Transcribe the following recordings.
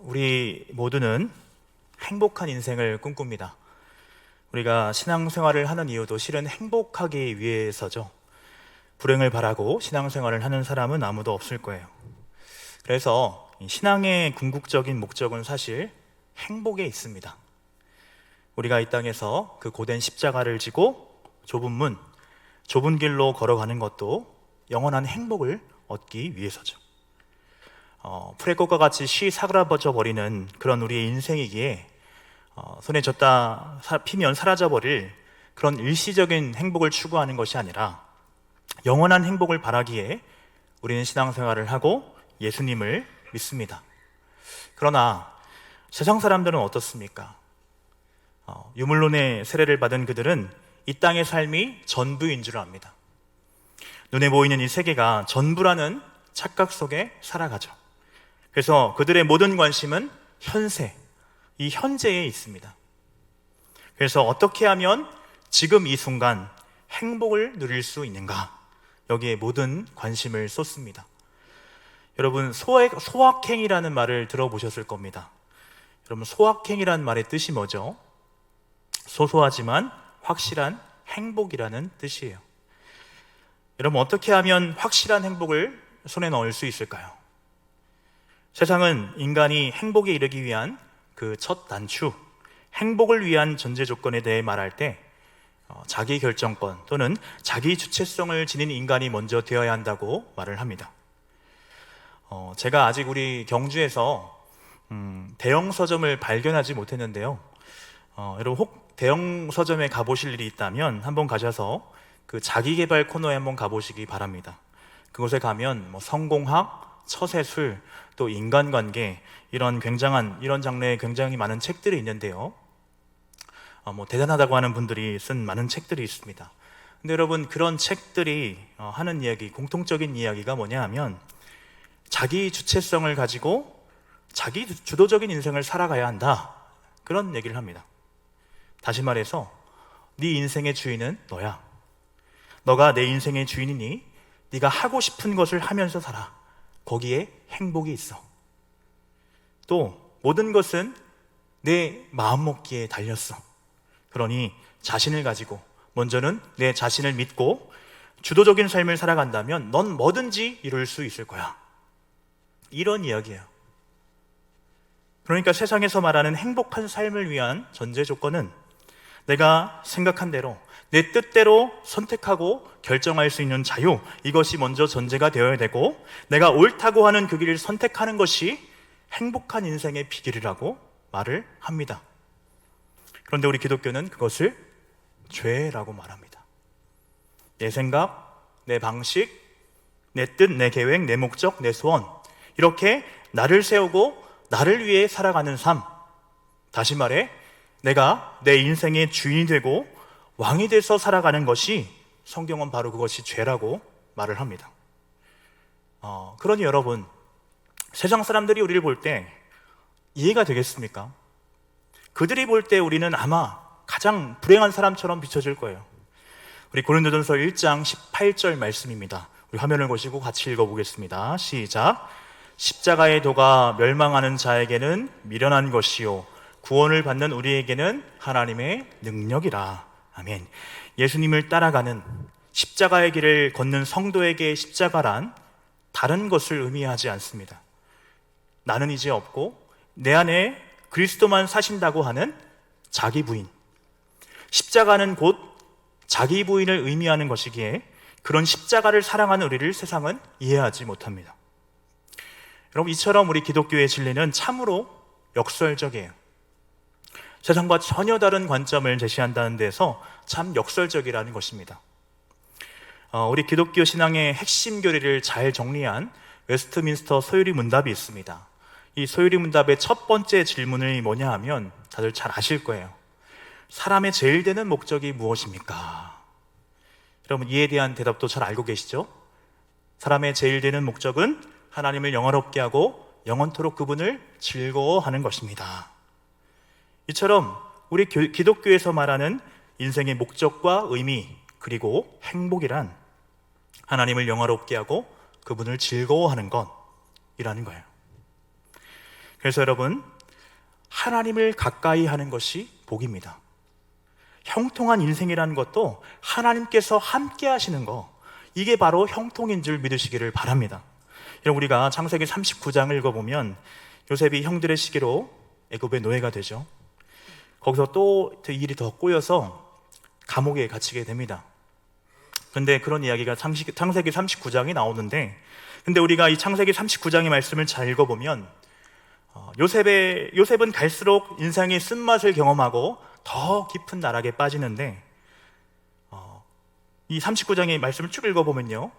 우리 모두는 행복한 인생을 꿈꿉니다. 우리가 신앙생활을 하는 이유도 실은 행복하기 위해서죠. 불행을 바라고 신앙생활을 하는 사람은 아무도 없을 거예요. 그래서 신앙의 궁극적인 목적은 사실 행복에 있습니다. 우리가 이 땅에서 그 고된 십자가를 지고 좁은 문, 좁은 길로 걸어가는 것도 영원한 행복을 얻기 위해서죠. 풀의 꽃과 같이 쉬 사그라져 버리는 그런 우리의 인생이기에 손에 졌다 피면 사라져버릴 그런 일시적인 행복을 추구하는 것이 아니라 영원한 행복을 바라기에 우리는 신앙생활을 하고 예수님을 믿습니다. 그러나 세상 사람들은 어떻습니까? 유물론의 세례를 받은 그들은 이 땅의 삶이 전부인 줄 압니다. 눈에 보이는 이 세계가 전부라는 착각 속에 살아가죠. 그래서 그들의 모든 관심은 현세, 이 현재에 있습니다. 그래서 어떻게 하면 지금 이 순간 행복을 누릴 수 있는가? 여기에 모든 관심을 쏟습니다. 여러분, 소확행이라는 말을 들어보셨을 겁니다. 여러분, 소확행이라는 말의 뜻이 뭐죠? 소소하지만 확실한 행복이라는 뜻이에요. 여러분, 어떻게 하면 확실한 행복을 손에 넣을 수 있을까요? 세상은 인간이 행복에 이르기 위한 그 첫 단추, 행복을 위한 전제 조건에 대해 말할 때 자기 결정권 또는 자기 주체성을 지닌 인간이 먼저 되어야 한다고 말을 합니다. 제가 아직 우리 경주에서 대형 서점을 발견하지 못했는데요. 여러분 혹 대형 서점에 가보실 일이 있다면 한번 가셔서 그 자기계발 코너에 한번 가보시기 바랍니다. 그곳에 가면 성공학, 처세술, 또 인간관계 이런 장르의 굉장히 많은 책들이 있는데요. 대단하다고 하는 분들이 쓴 많은 책들이 있습니다. 근데 여러분, 그런 책들이 하는 이야기, 공통적인 이야기가 뭐냐 하면 자기 주체성을 가지고 자기 주도적인 인생을 살아가야 한다, 그런 얘기를 합니다. 다시 말해서 네 인생의 주인은 너야. 너가 내 인생의 주인이니 네가 하고 싶은 것을 하면서 살아. 거기에 행복이 있어. 또 모든 것은 내 마음먹기에 달렸어. 그러니 자신을 가지고 먼저는 내 자신을 믿고 주도적인 삶을 살아간다면 넌 뭐든지 이룰 수 있을 거야. 이런 이야기예요. 그러니까 세상에서 말하는 행복한 삶을 위한 전제 조건은 내가 생각한 대로 내 뜻대로 선택하고 결정할 수 있는 자유, 이것이 먼저 전제가 되어야 되고, 내가 옳다고 하는 그 길을 선택하는 것이 행복한 인생의 비결이라고 말을 합니다. 그런데 우리 기독교는 그것을 죄라고 말합니다. 내 생각, 내 방식, 내 뜻, 내 계획, 내 목적, 내 소원, 이렇게 나를 세우고 나를 위해 살아가는 삶, 다시 말해 내가 내 인생의 주인이 되고 왕이 돼서 살아가는 것이, 성경은 바로 그것이 죄라고 말을 합니다. 그러니 여러분, 세상 사람들이 우리를 볼 때 이해가 되겠습니까? 그들이 볼 때 우리는 아마 가장 불행한 사람처럼 비춰질 거예요. 우리 고린도전서 1장 18절 말씀입니다. 우리 화면을 보시고 같이 읽어보겠습니다. 시작. 십자가의 도가 멸망하는 자에게는 미련한 것이요 구원을 받는 우리에게는 하나님의 능력이라. 아멘. 예수님을 따라가는 십자가의 길을 걷는 성도에게 십자가란 다른 것을 의미하지 않습니다. 나는 이제 없고 내 안에 그리스도만 사신다고 하는 자기 부인, 십자가는 곧 자기 부인을 의미하는 것이기에 그런 십자가를 사랑하는 우리를 세상은 이해하지 못합니다. 여러분, 이처럼 우리 기독교의 진리는 참으로 역설적이에요. 세상과 전혀 다른 관점을 제시한다는 데서 참 역설적이라는 것입니다. 우리 기독교 신앙의 핵심 교리를 잘 정리한 웨스트민스터 소유리 문답이 있습니다. 이 소유리 문답의 첫 번째 질문이 뭐냐 하면 다들 잘 아실 거예요. 사람의 제일 되는 목적이 무엇입니까? 여러분, 이에 대한 대답도 잘 알고 계시죠? 사람의 제일 되는 목적은 하나님을 영화롭게 하고 영원토록 그분을 즐거워하는 것입니다. 이처럼 우리 기독교에서 말하는 인생의 목적과 의미, 그리고 행복이란 하나님을 영화롭게 하고 그분을 즐거워하는 것이라는 거예요. 그래서 여러분, 하나님을 가까이 하는 것이 복입니다. 형통한 인생이라는 것도 하나님께서 함께 하시는 거, 이게 바로 형통인 줄 믿으시기를 바랍니다. 여러분, 우리가 창세기 39장을 읽어보면 요셉이 형들의 시기로 애굽의 노예가 되죠. 거기서 또 일이 더 꼬여서 감옥에 갇히게 됩니다. 근데 그런 이야기가 창세기 39장이 나오는데, 근데 우리가 이 창세기 39장의 말씀을 잘 읽어보면 요셉은 갈수록 인생의 쓴맛을 경험하고 더 깊은 나락에 빠지는데, 이 39장의 말씀을 쭉 읽어보면요,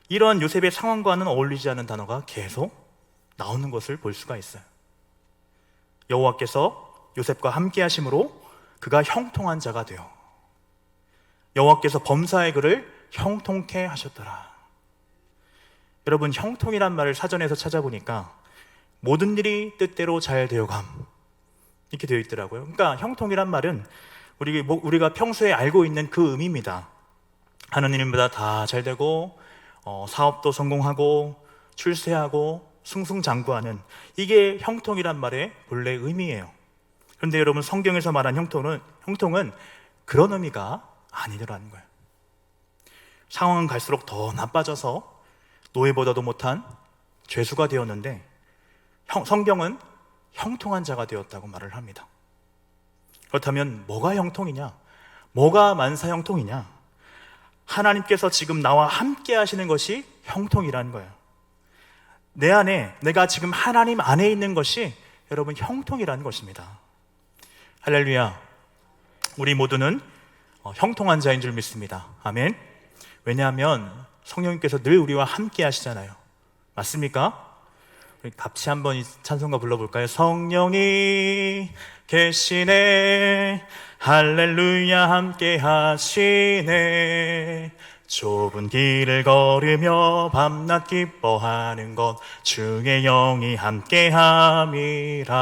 이러한 요셉의 상황과는 어울리지 않은 단어가 계속 나오는 것을 볼 수가 있어요. 여호와께서 요셉과 함께 하심으로 그가 형통한 자가 되어 여호와께서 범사의 그를 형통케 하셨더라. 여러분, 형통이란 말을 사전에서 찾아보니까 모든 일이 뜻대로 잘 되어감, 이렇게 되어 있더라고요. 그러니까 형통이란 말은 우리가 평소에 알고 있는 그 의미입니다. 하는 일마다 다 잘 되고, 사업도 성공하고, 출세하고, 승승장구하는, 이게 형통이란 말의 본래 의미예요. 그런데 여러분, 성경에서 말한 형통은 그런 의미가 아니더라는 거예요. 상황은 갈수록 더 나빠져서 노예보다도 못한 죄수가 되었는데, 성경은 형통한 자가 되었다고 말을 합니다. 그렇다면 뭐가 형통이냐? 뭐가 만사 형통이냐? 하나님께서 지금 나와 함께 하시는 것이 형통이라는 거예요. 내 안에, 내가 지금 하나님 안에 있는 것이 여러분 형통이라는 것입니다. 할렐루야. 우리 모두는 형통한 자인 줄 믿습니다. 아멘. 왜냐하면 성령님께서 늘 우리와 함께 하시잖아요. 맞습니까? 우리 같이 한번 이 찬송가 불러볼까요? 성령이 계시네, 할렐루야, 함께 하시네. 좁은 길을 걸으며 밤낮 기뻐하는 것 주의 영이 함께함이라.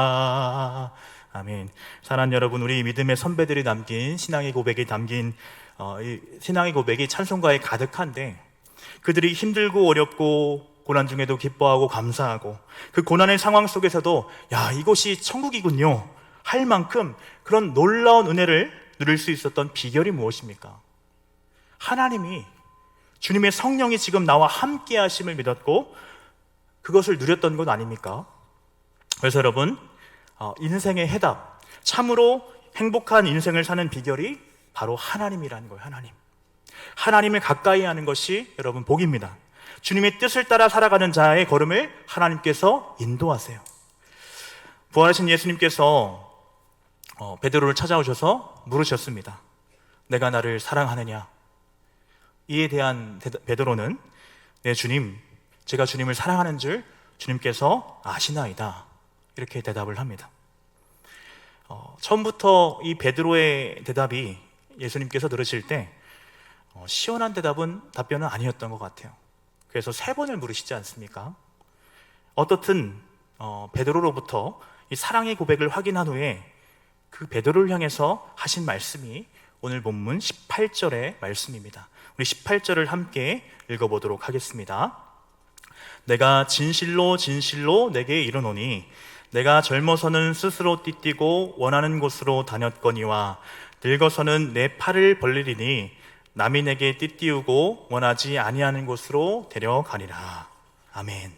아멘. 사랑하는 여러분, 우리 믿음의 선배들이 남긴 신앙의 고백이 담긴 신앙의 고백이 찬송가에 가득한데, 그들이 힘들고 어렵고 고난 중에도 기뻐하고 감사하고 그 고난의 상황 속에서도 이곳이 천국이군요 할 만큼 그런 놀라운 은혜를 누릴 수 있었던 비결이 무엇입니까? 하나님이, 주님의 성령이 지금 나와 함께 하심을 믿었고 그것을 누렸던 것 아닙니까? 그래서 여러분, 인생의 해답, 참으로 행복한 인생을 사는 비결이 바로 하나님이라는 거예요. 하나님을 가까이 하는 것이 여러분 복입니다. 주님의 뜻을 따라 살아가는 자의 걸음을 하나님께서 인도하세요. 부활하신 예수님께서 베드로를 찾아오셔서 물으셨습니다. 내가 나를 사랑하느냐? 이에 대한 베드로는, 네 주님, 제가 주님을 사랑하는 줄 주님께서 아시나이다, 이렇게 대답을 합니다. 처음부터 이 베드로의 대답이 예수님께서 들으실 때 시원한 답변은 아니었던 것 같아요. 그래서 3번을 물으시지 않습니까? 어떻든 베드로로부터 이 사랑의 고백을 확인한 후에 그 베드로를 향해서 하신 말씀이 오늘 본문 18절의 말씀입니다. 우리 18절을 함께 읽어보도록 하겠습니다. 내가 진실로 진실로 내게 이르노니 내가 젊어서는 스스로 띠뛰고 원하는 곳으로 다녔거니와 늙어서는 내 팔을 벌리리니 남이 내게 띠띠우고 원하지 아니하는 곳으로 데려가리라. 아멘.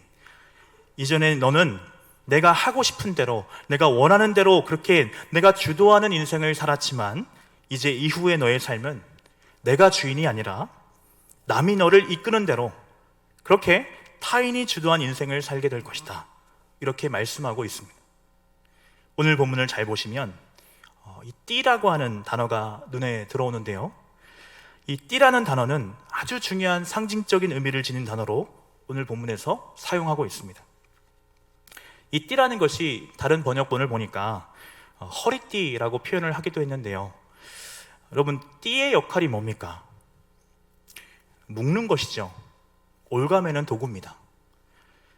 이전에 너는 내가 하고 싶은 대로, 내가 원하는 대로 그렇게 내가 주도하는 인생을 살았지만 이제 이후의 너의 삶은 내가 주인이 아니라 남이 너를 이끄는 대로 그렇게 타인이 주도한 인생을 살게 될 것이다, 이렇게 말씀하고 있습니다. 오늘 본문을 잘 보시면 이 띠라고 하는 단어가 눈에 들어오는데요, 이 띠라는 단어는 아주 중요한 상징적인 의미를 지닌 단어로 오늘 본문에서 사용하고 있습니다. 이 띠라는 것이 다른 번역본을 보니까 허리띠라고 표현을 하기도 했는데요, 여러분, 띠의 역할이 뭡니까? 묶는 것이죠. 올가매는 도구입니다.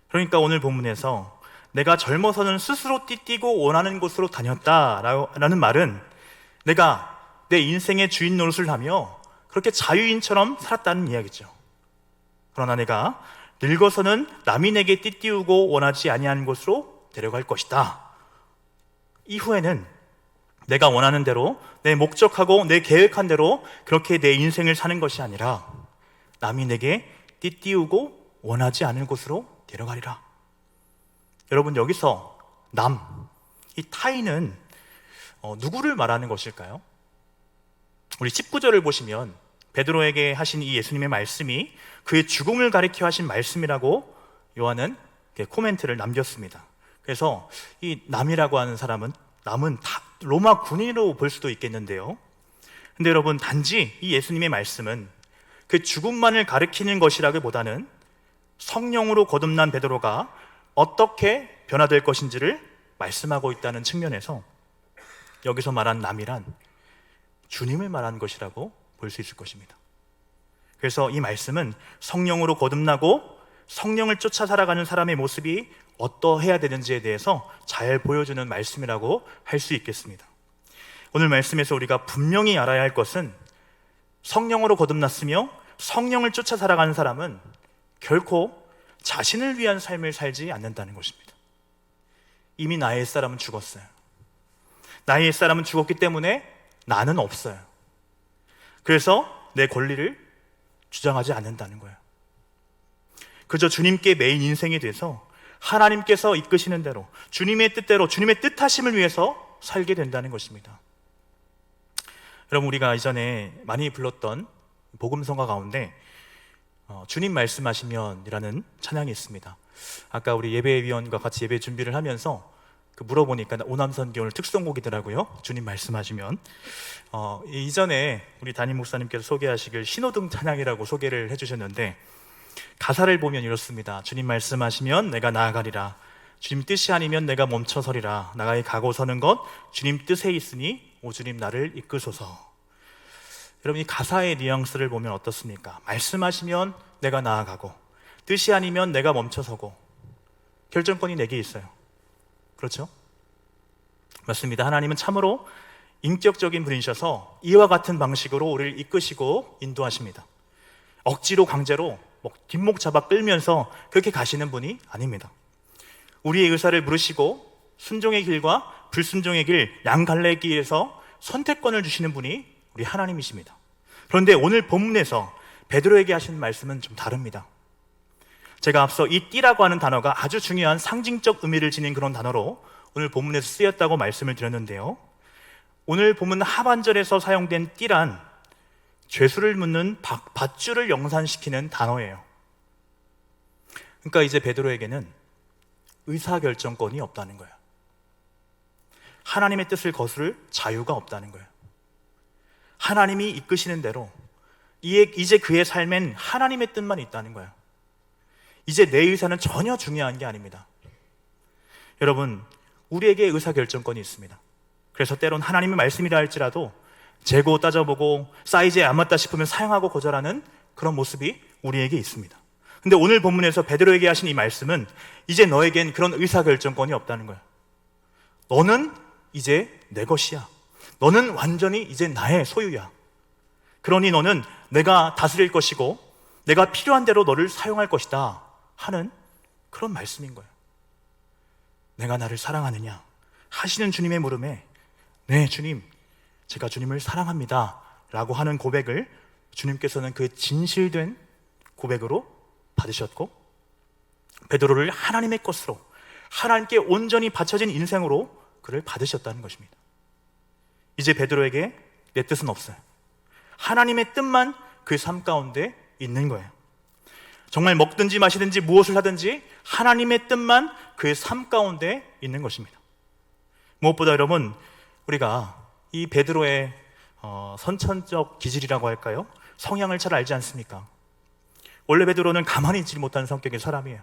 그러니까 오늘 본문에서 내가 젊어서는 스스로 띠뛰고 원하는 곳으로 다녔다라는 말은 내가 내 인생의 주인 노릇을 하며 그렇게 자유인처럼 살았다는 이야기죠. 그러나 내가 늙어서는 남이 내게 띠띠우고 원하지 아니한 곳으로 데려갈 것이다. 이후에는 내가 원하는 대로, 내 목적하고 내 계획한 대로 그렇게 내 인생을 사는 것이 아니라 남이 내게 띠띠우고 원하지 않을 곳으로 데려가리라. 여러분, 여기서 남, 이 타인은 누구를 말하는 것일까요? 우리 19절을 보시면 베드로에게 하신 이 예수님의 말씀이 그의 죽음을 가리켜 하신 말씀이라고 요한은 코멘트를 남겼습니다. 그래서 이 남이라고 하는 사람은, 남은 다 로마 군인으로 볼 수도 있겠는데요. 근데 여러분, 단지 이 예수님의 말씀은 그 죽음만을 가리키는 것이라기보다는 성령으로 거듭난 베드로가 어떻게 변화될 것인지를 말씀하고 있다는 측면에서 여기서 말한 남이란 주님을 말하는 것이라고 볼 수 있을 것입니다. 그래서 이 말씀은 성령으로 거듭나고 성령을 쫓아 살아가는 사람의 모습이 어떠해야 되는지에 대해서 잘 보여주는 말씀이라고 할 수 있겠습니다. 오늘 말씀에서 우리가 분명히 알아야 할 것은 성령으로 거듭났으며 성령을 쫓아 살아가는 사람은 결코 자신을 위한 삶을 살지 않는다는 것입니다. 이미 나의 옛사람은 죽었어요. 나의 옛사람은 죽었기 때문에 나는 없어요. 그래서 내 권리를 주장하지 않는다는 거예요. 그저 주님께 매인 인생이 돼서 하나님께서 이끄시는 대로, 주님의 뜻대로, 주님의 뜻하심을 위해서 살게 된다는 것입니다. 여러분, 우리가 이전에 많이 불렀던 복음성가 가운데 주님 말씀하시면 이라는 찬양이 있습니다. 아까 우리 예배위원과 같이 예배 준비를 하면서 물어보니까 오남선교 오늘 특송곡이더라고요. 주님 말씀하시면. 이전에 우리 담임 목사님께서 소개하시길 신호등 찬양이라고 소개를 해주셨는데, 가사를 보면 이렇습니다. 주님 말씀하시면 내가 나아가리라. 주님 뜻이 아니면 내가 멈춰서리라. 나의 가고 서는 것 주님 뜻에 있으니 오 주님 나를 이끄소서. 여러분, 이 가사의 뉘앙스를 보면 어떻습니까? 말씀하시면 내가 나아가고, 뜻이 아니면 내가 멈춰서고, 결정권이 내게 있어요. 그렇죠? 맞습니다. 하나님은 참으로 인격적인 분이셔서 이와 같은 방식으로 우리를 이끄시고 인도하십니다. 억지로 강제로 뒷목 잡아 끌면서 그렇게 가시는 분이 아닙니다. 우리의 의사를 물으시고 순종의 길과 불순종의 길, 양갈래길에서 선택권을 주시는 분이 우리 하나님이십니다. 그런데 오늘 본문에서 베드로에게 하신 말씀은 좀 다릅니다. 제가 앞서 이 띠라고 하는 단어가 아주 중요한 상징적 의미를 지닌 그런 단어로 오늘 본문에서 쓰였다고 말씀을 드렸는데요, 오늘 본문 하반절에서 사용된 띠란 죄수를 묻는 밧줄을 영산시키는 단어예요. 그러니까 이제 베드로에게는 의사결정권이 없다는 거예요. 하나님의 뜻을 거스를 자유가 없다는 거예요. 하나님이 이끄시는 대로 이제 그의 삶엔 하나님의 뜻만 있다는 거예요. 이제 내 의사는 전혀 중요한 게 아닙니다. 여러분, 우리에게 의사결정권이 있습니다. 그래서 때론 하나님의 말씀이라 할지라도 재고 따져보고 사이즈에 안 맞다 싶으면 사용하고 거절하는 그런 모습이 우리에게 있습니다. 근데 오늘 본문에서 베드로에게 하신 이 말씀은 이제 너에겐 그런 의사결정권이 없다는 거예요. 너는 이제 내 것이야. 너는 완전히 이제 나의 소유야. 그러니 너는 내가 다스릴 것이고 내가 필요한 대로 너를 사용할 것이다 하는 그런 말씀인 거예요. 내가 나를 사랑하느냐 하시는 주님의 물음에 네 주님, 제가 주님을 사랑합니다 라고 하는 고백을 주님께서는 그 진실된 고백으로 받으셨고, 베드로를 하나님의 것으로, 하나님께 온전히 바쳐진 인생으로 그를 받으셨다는 것입니다. 이제 베드로에게 내 뜻은 없어요. 하나님의 뜻만 그 삶 가운데 있는 거예요. 정말 먹든지 마시든지 무엇을 하든지 하나님의 뜻만 그 삶 가운데 있는 것입니다. 무엇보다 여러분, 우리가 이 베드로의 선천적 기질이라고 할까요? 성향을 잘 알지 않습니까? 원래 베드로는 가만히 있지 못하는 성격의 사람이에요.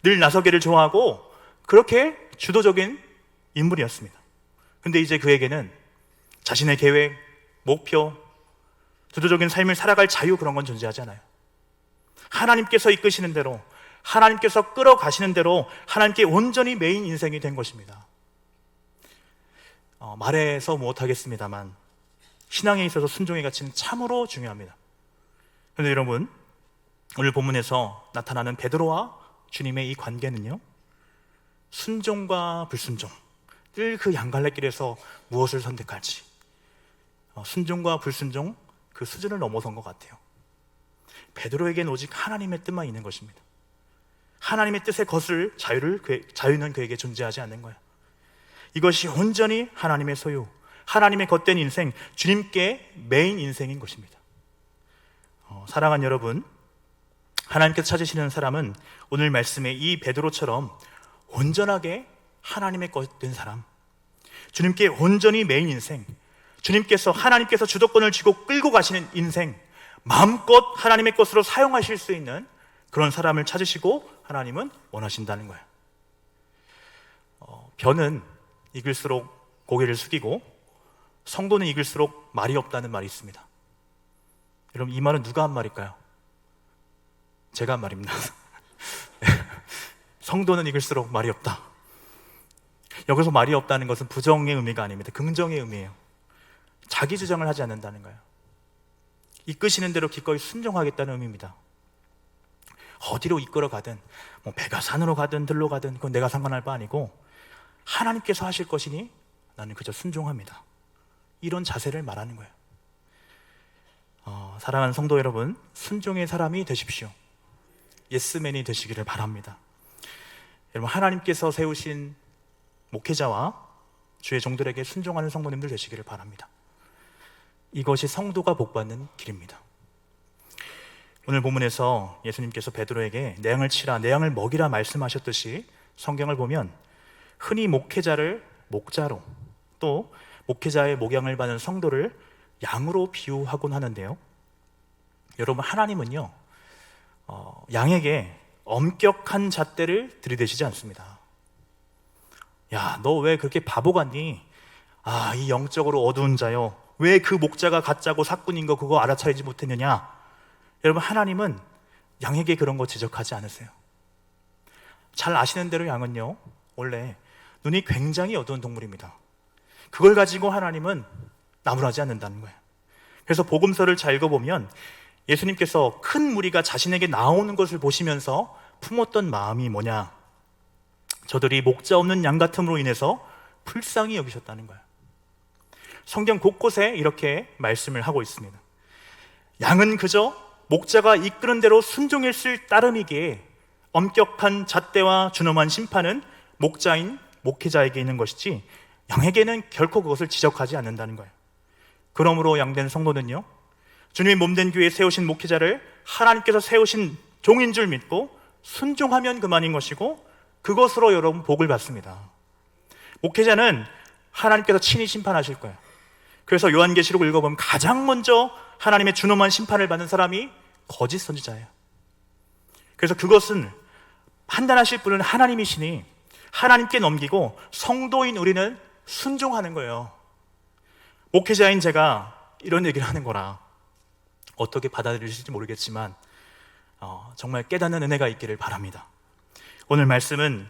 늘 나서기를 좋아하고 그렇게 주도적인 인물이었습니다. 근데 이제 그에게는 자신의 계획, 목표, 주도적인 삶을 살아갈 자유, 그런 건 존재하지 않아요. 하나님께서 이끄시는 대로, 하나님께서 끌어가시는 대로 하나님께 온전히 매인 인생이 된 것입니다. 말해서 못하겠습니다만 신앙에 있어서 순종의 가치는 참으로 중요합니다. 그런데 여러분, 오늘 본문에서 나타나는 베드로와 주님의 이 관계는요, 순종과 불순종, 늘 그 양갈래길에서 무엇을 선택할지, 순종과 불순종 그 수준을 넘어선 것 같아요. 베드로에겐 오직 하나님의 뜻만 있는 것입니다. 하나님의 뜻에 거슬 자유는 그에게 존재하지 않는 거예요. 이것이 온전히 하나님의 소유, 하나님의 겉된 인생, 주님께 메인 인생인 것입니다. 사랑하는 여러분, 하나님께서 찾으시는 사람은 오늘 말씀의 이 베드로처럼 온전하게 하나님의 겉된 사람, 주님께 온전히 메인 인생, 하나님께서 주도권을 쥐고 끌고 가시는 인생, 마음껏 하나님의 것으로 사용하실 수 있는 그런 사람을 찾으시고 하나님은 원하신다는 거예요. 변은 익을수록 고개를 숙이고 성도는 익을수록 말이 없다는 말이 있습니다. 여러분, 이 말은 누가 한 말일까요? 제가 한 말입니다. 성도는 익을수록 말이 없다. 여기서 말이 없다는 것은 부정의 의미가 아닙니다. 긍정의 의미예요. 자기 주장을 하지 않는다는 거예요. 이끄시는 대로 기꺼이 순종하겠다는 의미입니다. 어디로 이끌어 가든, 배가 산으로 가든 들로 가든 그건 내가 상관할 바 아니고 하나님께서 하실 것이니 나는 그저 순종합니다. 이런 자세를 말하는 거예요. 사랑하는 성도 여러분, 순종의 사람이 되십시오. 예스맨이 되시기를 바랍니다. 여러분, 하나님께서 세우신 목회자와 주의 종들에게 순종하는 성도님들 되시기를 바랍니다. 이것이 성도가 복받는 길입니다. 오늘 본문에서 예수님께서 베드로에게 내 양을 치라, 내 양을 먹이라 말씀하셨듯이 성경을 보면 흔히 목회자를 목자로, 또 목회자의 목양을 받는 성도를 양으로 비유하곤 하는데요, 여러분, 하나님은요 양에게 엄격한 잣대를 들이대시지 않습니다. 야, 너 왜 그렇게 바보 같니? 이 영적으로 어두운 자여, 왜 그 목자가 가짜고 사꾼인 거 그거 알아차리지 못했느냐? 여러분, 하나님은 양에게 그런 거 지적하지 않으세요. 잘 아시는 대로 양은요 원래 눈이 굉장히 어두운 동물입니다. 그걸 가지고 하나님은 나무라지 않는다는 거예요. 그래서 복음서를 잘 읽어보면 예수님께서 큰 무리가 자신에게 나오는 것을 보시면서 품었던 마음이 뭐냐? 저들이 목자 없는 양 같음으로 인해서 불쌍히 여기셨다는 거예요. 성경 곳곳에 이렇게 말씀을 하고 있습니다. 양은 그저 목자가 이끄는 대로 순종했을 따름이기에 엄격한 잣대와 준엄한 심판은 목자인 목회자에게 있는 것이지 양에게는 결코 그것을 지적하지 않는다는 거예요. 그러므로 양된 성도는요, 주님의 몸된 교회에 세우신 목회자를 하나님께서 세우신 종인 줄 믿고 순종하면 그만인 것이고, 그것으로 여러분 복을 받습니다. 목회자는 하나님께서 친히 심판하실 거예요. 그래서 요한계시록을 읽어보면 가장 먼저 하나님의 준엄한 심판을 받는 사람이 거짓 선지자예요. 그래서 그것은 판단하실 분은 하나님이시니 하나님께 넘기고 성도인 우리는 순종하는 거예요. 목회자인 제가 이런 얘기를 하는 거라 어떻게 받아들이실지 모르겠지만 정말 깨닫는 은혜가 있기를 바랍니다. 오늘 말씀은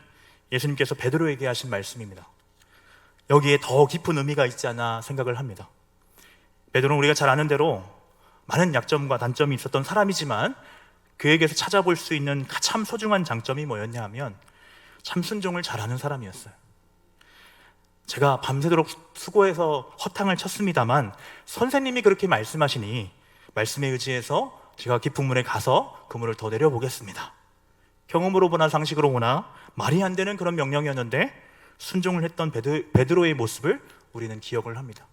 예수님께서 베드로에게 하신 말씀입니다. 여기에 더 깊은 의미가 있지 않나 생각을 합니다. 베드로는 우리가 잘 아는 대로 많은 약점과 단점이 있었던 사람이지만 그에게서 찾아볼 수 있는 참 소중한 장점이 뭐였냐 하면 참 순종을 잘하는 사람이었어요. 제가 밤새도록 수고해서 허탕을 쳤습니다만 선생님이 그렇게 말씀하시니 말씀에 의지해서 제가 깊은 물에 가서 그 물을 더 내려보겠습니다. 경험으로 보나 상식으로 보나 말이 안 되는 그런 명령이었는데 순종을 했던 베드로의 모습을 우리는 기억을 합니다.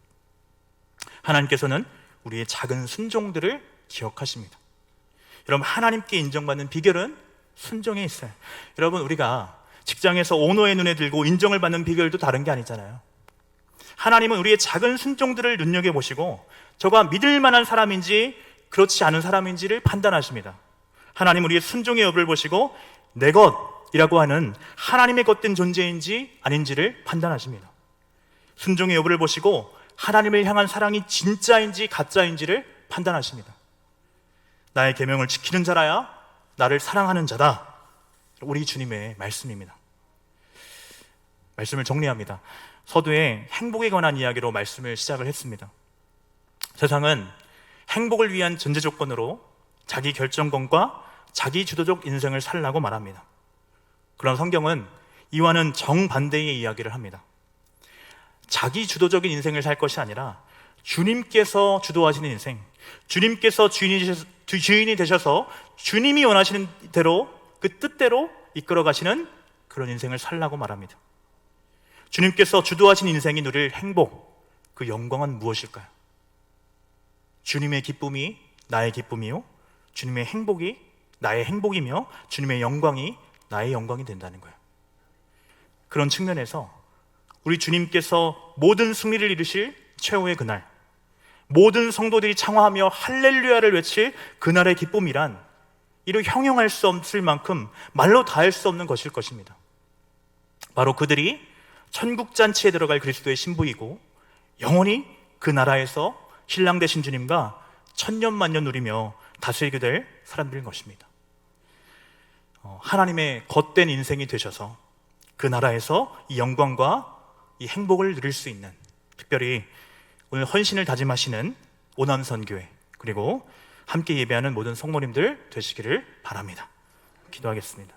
하나님께서는 우리의 작은 순종들을 기억하십니다. 여러분, 하나님께 인정받는 비결은 순종에 있어요. 여러분, 우리가 직장에서 오너의 눈에 들고 인정을 받는 비결도 다른 게 아니잖아요. 하나님은 우리의 작은 순종들을 눈여겨보시고 저가 믿을 만한 사람인지 그렇지 않은 사람인지를 판단하십니다. 하나님은 우리의 순종의 여부를 보시고 내 것이라고 하는 하나님의 것된 존재인지 아닌지를 판단하십니다. 순종의 여부를 보시고 하나님을 향한 사랑이 진짜인지 가짜인지를 판단하십니다. 나의 계명을 지키는 자라야 나를 사랑하는 자다. 우리 주님의 말씀입니다. 말씀을 정리합니다. 서두에 행복에 관한 이야기로 말씀을 시작을 했습니다. 세상은 행복을 위한 전제 조건으로 자기 결정권과 자기 주도적 인생을 살라고 말합니다. 그러나 성경은 이와는 정반대의 이야기를 합니다. 자기 주도적인 인생을 살 것이 아니라 주님께서 주도하시는 인생, 주님께서 주인이 되셔서 주님이 원하시는 대로, 그 뜻대로 이끌어 가시는 그런 인생을 살라고 말합니다. 주님께서 주도하신 인생이 누릴 행복, 그 영광은 무엇일까요? 주님의 기쁨이 나의 기쁨이요, 주님의 행복이 나의 행복이며 주님의 영광이 나의 영광이 된다는 거예요. 그런 측면에서 우리 주님께서 모든 승리를 이루실 최후의 그날, 모든 성도들이 창화하며 할렐루야를 외칠 그날의 기쁨이란 이루 형용할 수 없을 만큼 말로 다할 수 없는 것일 것입니다. 바로 그들이 천국잔치에 들어갈 그리스도의 신부이고 영원히 그 나라에서 신랑 되신 주님과 천년만년 누리며 다스리게 될 사람들인 것입니다. 하나님의 겉된 인생이 되셔서 그 나라에서 이 영광과 이 행복을 누릴 수 있는, 특별히 오늘 헌신을 다짐하시는 오남선교회, 그리고 함께 예배하는 모든 성모님들 되시기를 바랍니다. 기도하겠습니다.